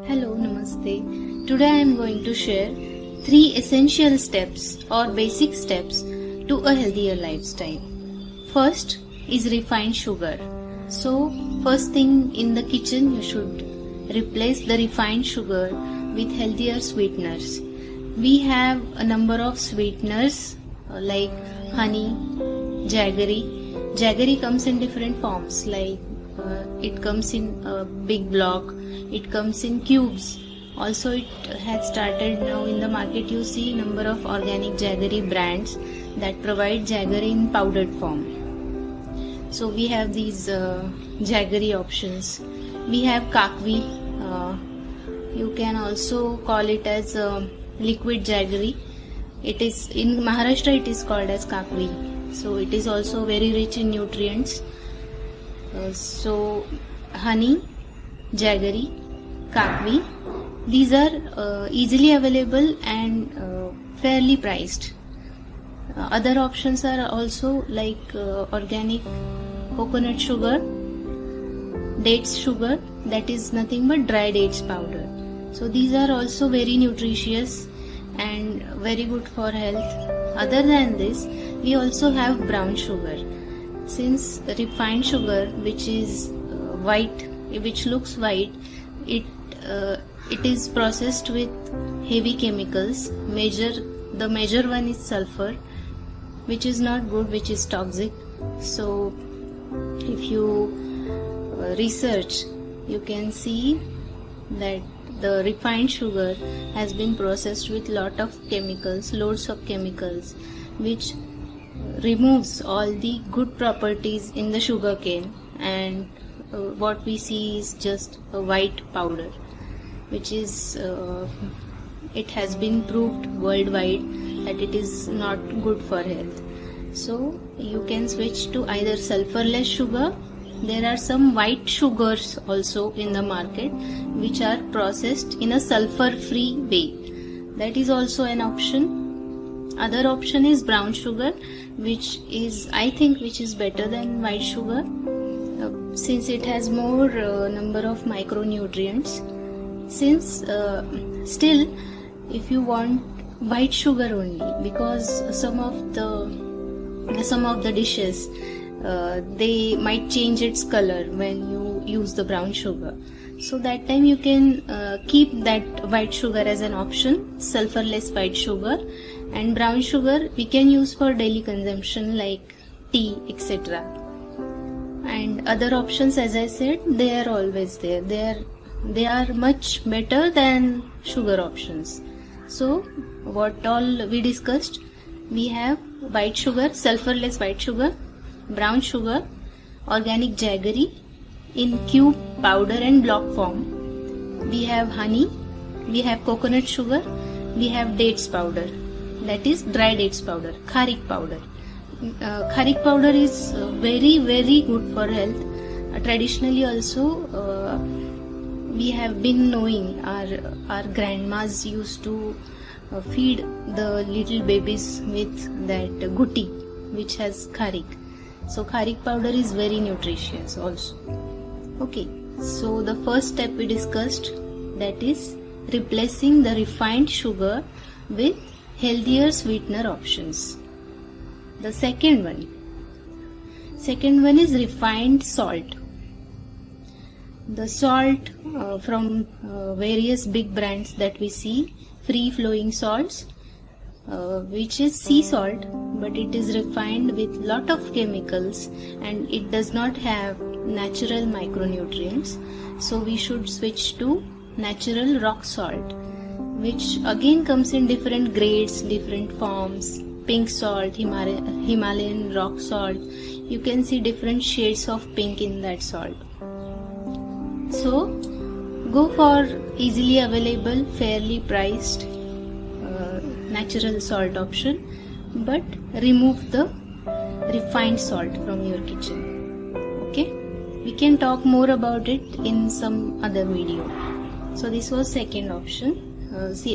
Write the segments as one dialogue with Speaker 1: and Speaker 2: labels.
Speaker 1: Hello, Namaste. Today I am going to share 3 essential steps or basic steps to a healthier lifestyle. First is refined sugar. So, first thing in the kitchen, you should replace the refined sugar with healthier sweeteners. We have a number of sweeteners like honey, jaggery. Jaggery comes in different forms, like it comes in a big block, it comes in cubes. Also, it has started now in the market. You see number of organic jaggery brands that provide jaggery in powdered form. So we have these jaggery options. We have kakvi. You can also call it as liquid jaggery. It is in Maharashtra. It is called as kakvi. So it is also very rich in nutrients. So honey, jaggery, kakvi, these are easily available and fairly priced. Other options are also like organic coconut sugar, dates sugar, that is nothing but dry dates powder. So these are also very nutritious and very good for health. Other than this, we also have brown sugar. Since refined sugar, which is white, which looks white, it is processed with heavy chemicals. The major one is sulfur, which is not good, which is toxic. So if you research, you can see that the refined sugar has been processed with loads of chemicals, which removes all the good properties in the sugar cane, and what we see is just a white powder, which is it has been proved worldwide that it is not good for health. So you can switch to either sulfurless sugar. There are some white sugars also in the market which are processed in a sulfur-free way. That is also an option. Other option is brown sugar, which is better than white sugar since it has more number of micronutrients. Since still, if you want white sugar only, because some of the dishes they might change its color when you use the brown sugar. So that time you can keep that white sugar as an option, sulfurless white sugar, and brown sugar we can use for daily consumption like tea, etc. And other options, as I said, they are always there. They are much better than sugar options. So what all we discussed, we have white sugar, sulfurless white sugar, brown sugar, organic jaggery in cube, powder and block form. We have honey, we have coconut sugar, we have dates powder, that is dry dates powder, kharik powder. Kharik powder is very, very good for health. Traditionally also we have been knowing our grandmas used to feed the little babies with that gutti which has kharik. So kharik powder is very nutritious also. Okay, so the first step we discussed, that is replacing the refined sugar with healthier sweetener options. The second one is refined salt. The salt from various big brands that we see, free flowing salts, which is sea salt, but it is refined with lot of chemicals and it does not have natural micronutrients. So we should switch to natural rock salt, which again comes in different grades, different forms. Pink salt, Himalayan rock salt. You can see different shades of pink in that salt. So go for easily available, fairly priced natural salt option, but remove the refined salt from your kitchen. Okay, we can talk more about it in some other video. So this was second option,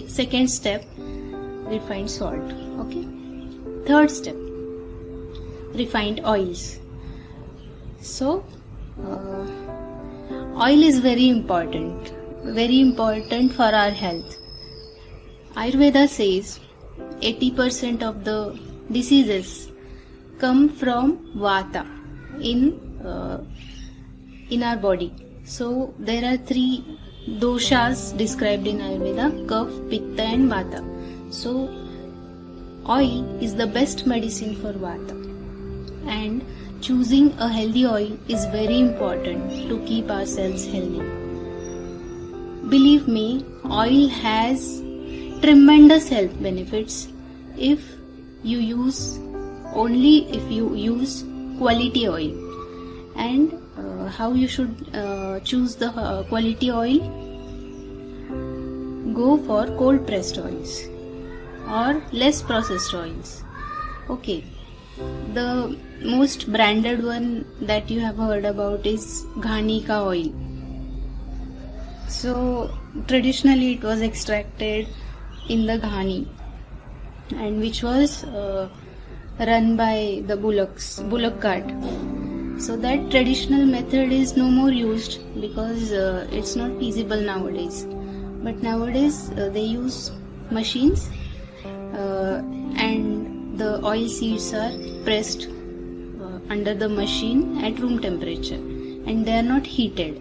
Speaker 1: second step, refined salt. Okay, third step, refined oils. So oil is very important very important for our health. Ayurveda says 80% of the diseases come from Vata in our body. So there are 3 doshas described in Ayurveda: Kapha, Pitta and Vata. So oil is the best medicine for Vata, and choosing a healthy oil is very important to keep ourselves healthy. Believe me, oil has tremendous health benefits if you use quality oil. And how you should choose the quality oil? Go for cold pressed oils or less processed oils. Okay, the most branded one that you have heard about is Ghani ka oil. So traditionally it was extracted in the Ghani, and which was run by the bullock cart. So that traditional method is no more used because it's not feasible nowadays. But nowadays they use machines and the oil seeds are pressed under the machine at room temperature, and they are not heated.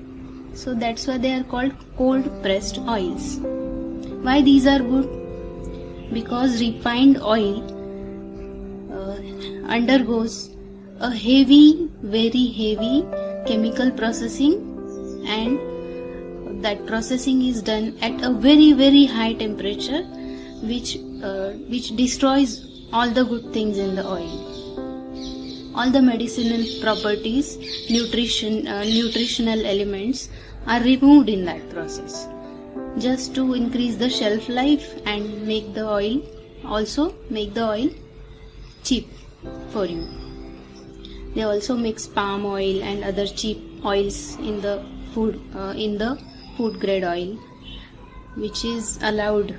Speaker 1: So that's why they are called cold pressed oils. Why these are good? Because refined oil undergoes a very heavy chemical processing, and that processing is done at a very high temperature, which destroys all the good things in the oil. All the medicinal properties, nutritional elements are removed in that process, just to increase the shelf life and make the oil cheap for you. They also mix palm oil and other cheap oils in the food grade oil, which is allowed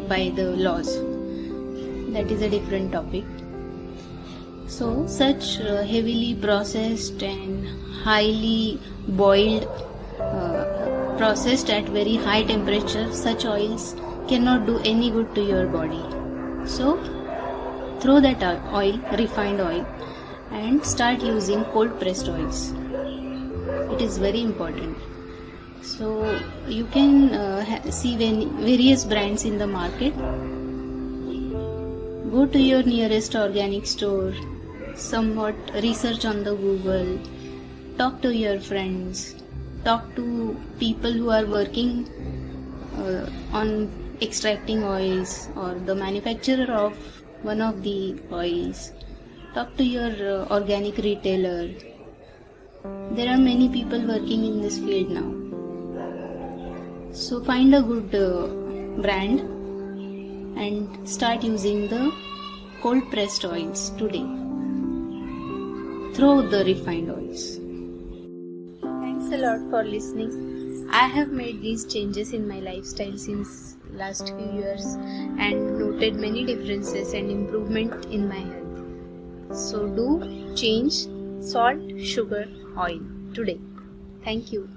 Speaker 1: by the laws. That is a different topic. So such heavily processed and highly boiled, processed at very high temperature, such oils cannot do any good to your body. So throw that oil, refined oil, and start using cold pressed oils. It is very important. So you can see various brands in the market. Go to your nearest organic store, somewhat research on the Google, talk to your friends, talk to people who are working on extracting oils or the manufacturer of one of the oils. Talk to your organic retailer. There are many people working in this field now. So find a good brand and start using the cold pressed oils today. Throw the refined oils. Thanks a lot for listening. I have made these changes in my lifestyle since last few years and noted many differences and improvement in my health. So do change salt, sugar, oil today. Thank you.